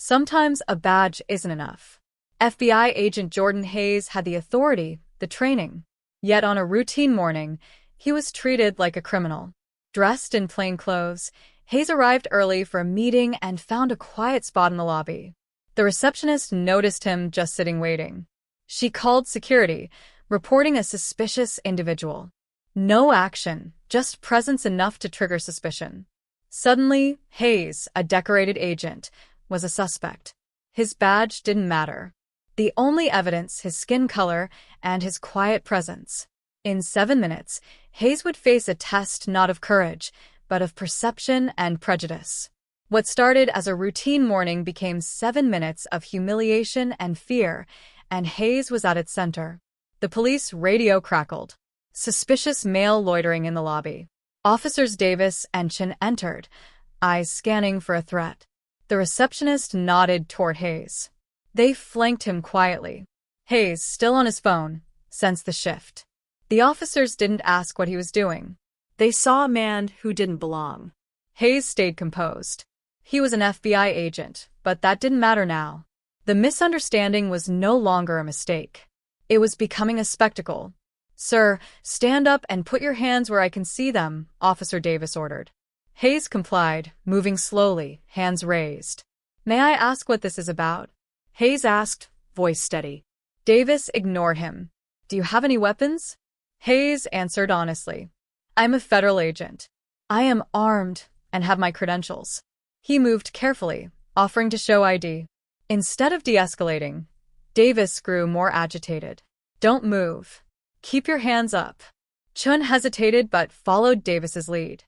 Sometimes a badge isn't enough. FBI agent Jordan Hayes had the authority, the training. Yet on a routine morning, he was treated like a criminal. Dressed in plain clothes, Hayes arrived early for a meeting and found a quiet spot in the lobby. The receptionist noticed him just sitting waiting. She called security, reporting a suspicious individual. No action, just presence enough to trigger suspicion. Suddenly, Hayes, a decorated agent, was a suspect. His badge didn't matter. The only evidence, his skin color and his quiet presence. In 7 minutes, Hayes would face a test not of courage, but of perception and prejudice. What started as a routine morning became 7 minutes of humiliation and fear, and Hayes was at its center. The police radio crackled. Suspicious male loitering in the lobby. Officers Davis and Chin entered, eyes scanning for a threat. The receptionist nodded toward Hayes. They flanked him quietly. Hayes, still on his phone, sensed the shift. The officers didn't ask what he was doing. They saw a man who didn't belong. Hayes stayed composed. He was an FBI agent, but that didn't matter now. The misunderstanding was no longer a mistake. It was becoming a spectacle. "Sir, stand up and put your hands where I can see them," Officer Davis ordered. Hayes complied, moving slowly, hands raised. "May I ask what this is about?" Hayes asked, voice steady. Davis ignored him. "Do you have any weapons?" Hayes answered honestly. "I'm a federal agent. I am armed and have my credentials." He moved carefully, offering to show ID. Instead of de-escalating, Davis grew more agitated. "Don't move. Keep your hands up." Chun hesitated but followed Davis's lead.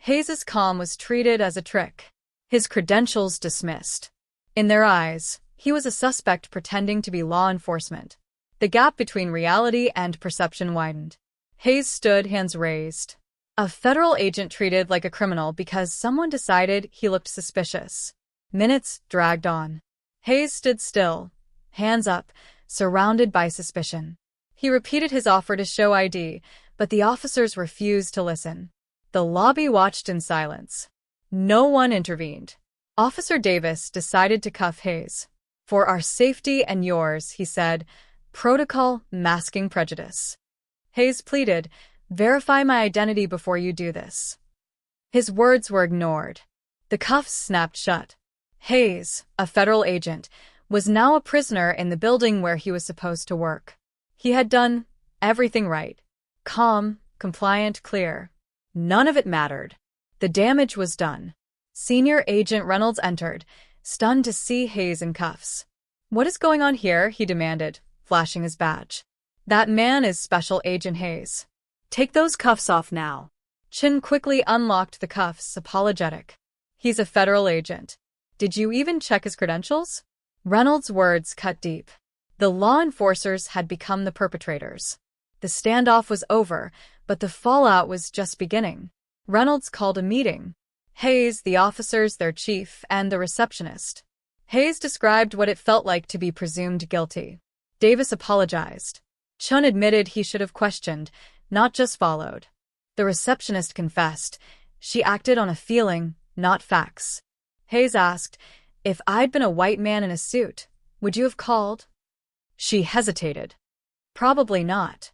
Hayes's calm was treated as a trick. His credentials dismissed. In their eyes, he was a suspect pretending to be law enforcement. The gap between reality and perception widened. Hayes stood, hands raised. A federal agent treated like a criminal because someone decided he looked suspicious. Minutes dragged on. Hayes stood still, hands up, surrounded by suspicion. He repeated his offer to show ID, but the officers refused to listen. The lobby watched in silence. No one intervened. Officer Davis decided to cuff Hayes. "For our safety and yours," he said, "protocol masking prejudice." Hayes pleaded, "Verify my identity before you do this." His words were ignored. The cuffs snapped shut. Hayes, a federal agent, was now a prisoner in the building where he was supposed to work. He had done everything right. Calm, compliant, clear. None of it mattered. The damage was done. Senior Agent Reynolds entered, stunned to see Hayes in cuffs. "What is going on here?" he demanded, flashing his badge. "That man is Special Agent Hayes. Take those cuffs off now." Chin quickly unlocked the cuffs, apologetic. "He's a federal agent. Did you even check his credentials?" Reynolds' words cut deep. The law enforcers had become the perpetrators. The standoff was over, but the fallout was just beginning. Reynolds called a meeting. Hayes, the officers, their chief, and the receptionist. Hayes described what it felt like to be presumed guilty. Davis apologized. Chun admitted he should have questioned, not just followed. The receptionist confessed. She acted on a feeling, not facts. Hayes asked, "If I'd been a white man in a suit, would you have called?" She hesitated. "Probably not."